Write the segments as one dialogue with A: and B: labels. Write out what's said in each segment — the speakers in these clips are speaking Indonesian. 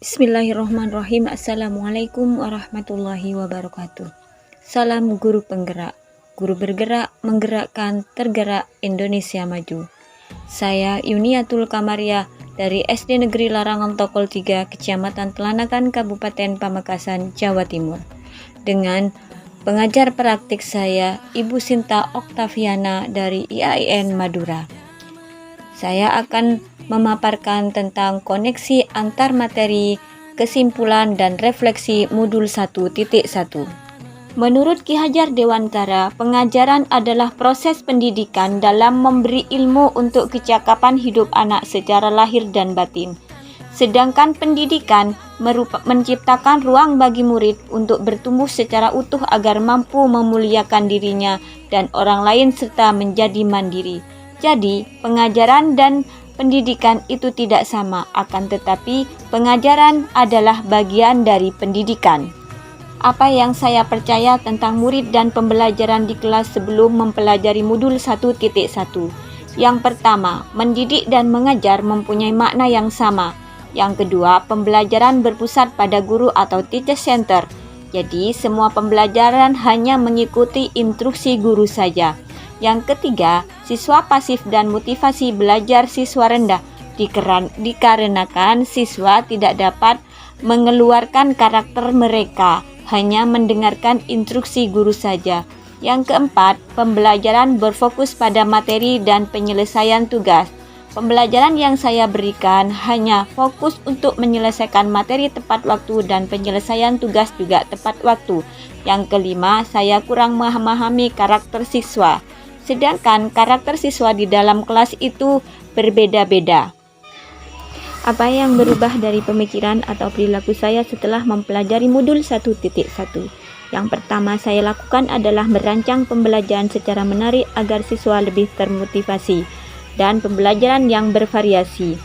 A: Bismillahirrahmanirrahim. Assalamualaikum warahmatullahi wabarakatuh. Salam guru penggerak. Guru bergerak, menggerakkan, tergerak, Indonesia maju. Saya Yuniatul Kamaria dari SD Negeri Larangan Tokol 3, Kecamatan Telanakan, Kabupaten Pamekasan, Jawa Timur. Dengan pengajar praktik saya, Ibu Sinta Oktaviana dari IAIN Madura. Saya akan memaparkan tentang koneksi antar materi, kesimpulan, dan refleksi modul 1.1. Menurut Ki Hajar Dewantara, pengajaran adalah proses pendidikan dalam memberi ilmu untuk kecakapan hidup anak secara lahir dan batin. Sedangkan pendidikan menciptakan ruang bagi murid untuk bertumbuh secara utuh agar mampu memuliakan dirinya dan orang lain serta menjadi mandiri. Jadi, pengajaran dan pendidikan itu tidak sama, akan tetapi pengajaran adalah bagian dari pendidikan. Apa yang saya percaya tentang murid dan pembelajaran di kelas sebelum mempelajari modul 1.1. Yang pertama, mendidik dan mengajar mempunyai makna yang sama. Yang kedua, pembelajaran berpusat pada guru atau teacher center. Jadi, semua pembelajaran hanya mengikuti instruksi guru saja. Yang ketiga, siswa pasif dan motivasi belajar siswa rendah dikarenakan siswa tidak dapat mengeluarkan karakter mereka, hanya mendengarkan instruksi guru saja. Yang keempat, pembelajaran berfokus pada materi dan penyelesaian tugas. Pembelajaran yang saya berikan hanya fokus untuk menyelesaikan materi tepat waktu dan penyelesaian tugas juga tepat waktu. Yang kelima, saya kurang memahami karakter siswa. Sedangkan karakter siswa di dalam kelas itu berbeda-beda. Apa yang berubah dari pemikiran atau perilaku saya setelah mempelajari modul 1.1? Yang pertama saya lakukan adalah merancang pembelajaran secara menarik agar siswa lebih termotivasi dan pembelajaran yang bervariasi.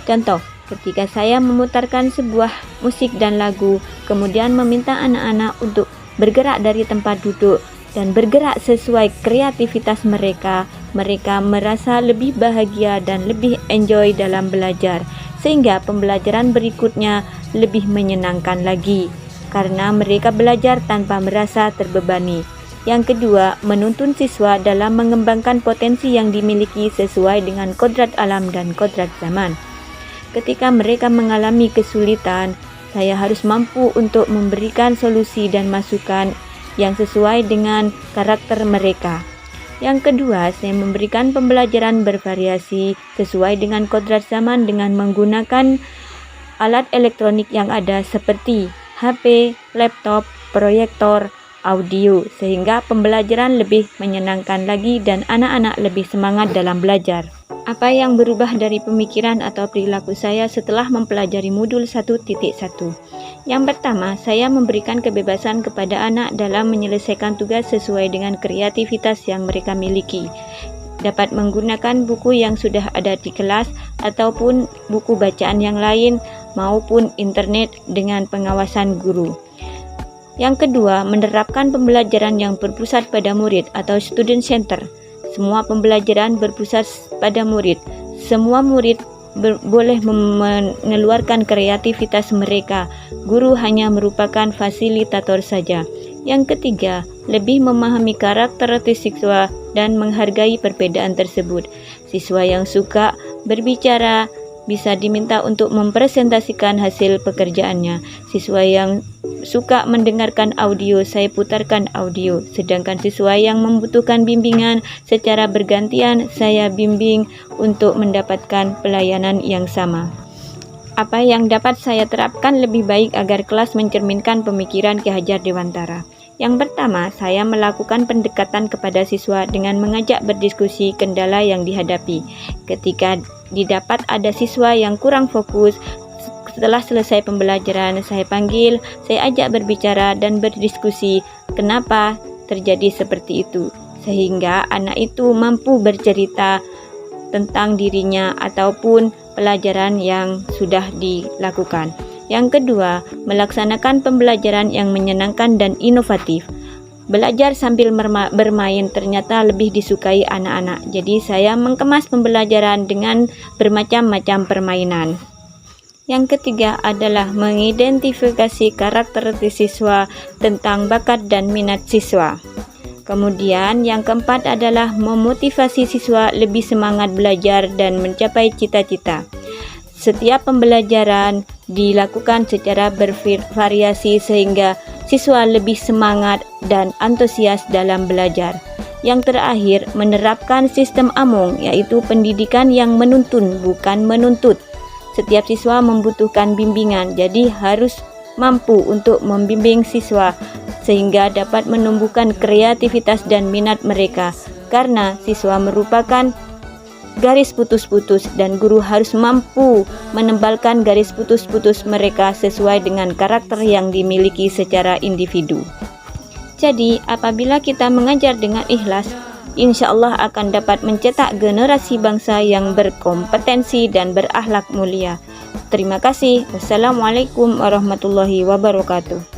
A: Contoh, ketika saya memutarkan sebuah musik dan lagu, kemudian meminta anak-anak untuk bergerak dari tempat duduk dan bergerak sesuai kreativitas mereka merasa lebih bahagia dan lebih enjoy dalam belajar, sehingga pembelajaran berikutnya lebih menyenangkan lagi, karena mereka belajar tanpa merasa terbebani. Yang kedua, menuntun siswa dalam mengembangkan potensi yang dimiliki sesuai dengan kodrat alam dan kodrat zaman. Ketika mereka mengalami kesulitan, saya harus mampu untuk memberikan solusi dan masukan yang sesuai dengan karakter mereka. Yang kedua, saya memberikan pembelajaran bervariasi sesuai dengan kodrat zaman dengan menggunakan alat elektronik yang ada seperti HP, laptop, proyektor, audio, sehingga pembelajaran lebih menyenangkan lagi dan anak-anak lebih semangat dalam belajar. Apa yang berubah dari pemikiran atau perilaku saya setelah mempelajari modul 1.1? Yang pertama, saya memberikan kebebasan kepada anak dalam menyelesaikan tugas sesuai dengan kreativitas yang mereka miliki. Dapat menggunakan buku yang sudah ada di kelas ataupun buku bacaan yang lain maupun internet dengan pengawasan guru. Yang kedua, menerapkan pembelajaran yang berpusat pada murid atau student center. Semua pembelajaran berpusat pada murid. Semua murid boleh mengeluarkan kreativitas mereka. Guru hanya merupakan fasilitator saja. Yang ketiga, lebih memahami karakteristik siswa dan menghargai perbedaan tersebut. Siswa yang suka berbicara bisa diminta untuk mempresentasikan hasil pekerjaannya. Siswa yang suka mendengarkan audio, saya putarkan audio. Sedangkan siswa yang membutuhkan bimbingan secara bergantian, saya bimbing untuk mendapatkan pelayanan yang sama. Apa yang dapat saya terapkan lebih baik agar kelas mencerminkan pemikiran Ki Hajar Dewantara? Yang pertama, saya melakukan pendekatan kepada siswa dengan mengajak berdiskusi kendala yang dihadapi. Ketika didapat ada siswa yang kurang fokus, setelah selesai pembelajaran, saya panggil, saya ajak berbicara dan berdiskusi kenapa terjadi seperti itu, sehingga anak itu mampu bercerita tentang dirinya ataupun pelajaran yang sudah dilakukan. Yang kedua, melaksanakan pembelajaran yang menyenangkan dan inovatif. Belajar sambil bermain ternyata lebih disukai anak-anak. Jadi saya mengemas pembelajaran dengan bermacam-macam permainan. Yang ketiga adalah mengidentifikasi karakter siswa tentang bakat dan minat siswa. Kemudian yang keempat adalah memotivasi siswa lebih semangat belajar dan mencapai cita-cita. Setiap pembelajaran dilakukan secara bervariasi sehingga siswa lebih semangat dan antusias dalam belajar. Yang terakhir, menerapkan sistem AMONG, yaitu pendidikan yang menuntun bukan menuntut. Setiap siswa membutuhkan bimbingan, jadi harus mampu untuk membimbing siswa sehingga dapat menumbuhkan kreativitas dan minat mereka. Karena siswa merupakan garis putus-putus dan guru harus mampu menebalkan garis putus-putus mereka sesuai dengan karakter yang dimiliki secara individu. Jadi, apabila kita mengajar dengan ikhlas, insya Allah akan dapat mencetak generasi bangsa yang berkompetensi dan berakhlak mulia. Terima kasih. Wassalamualaikum warahmatullahi wabarakatuh.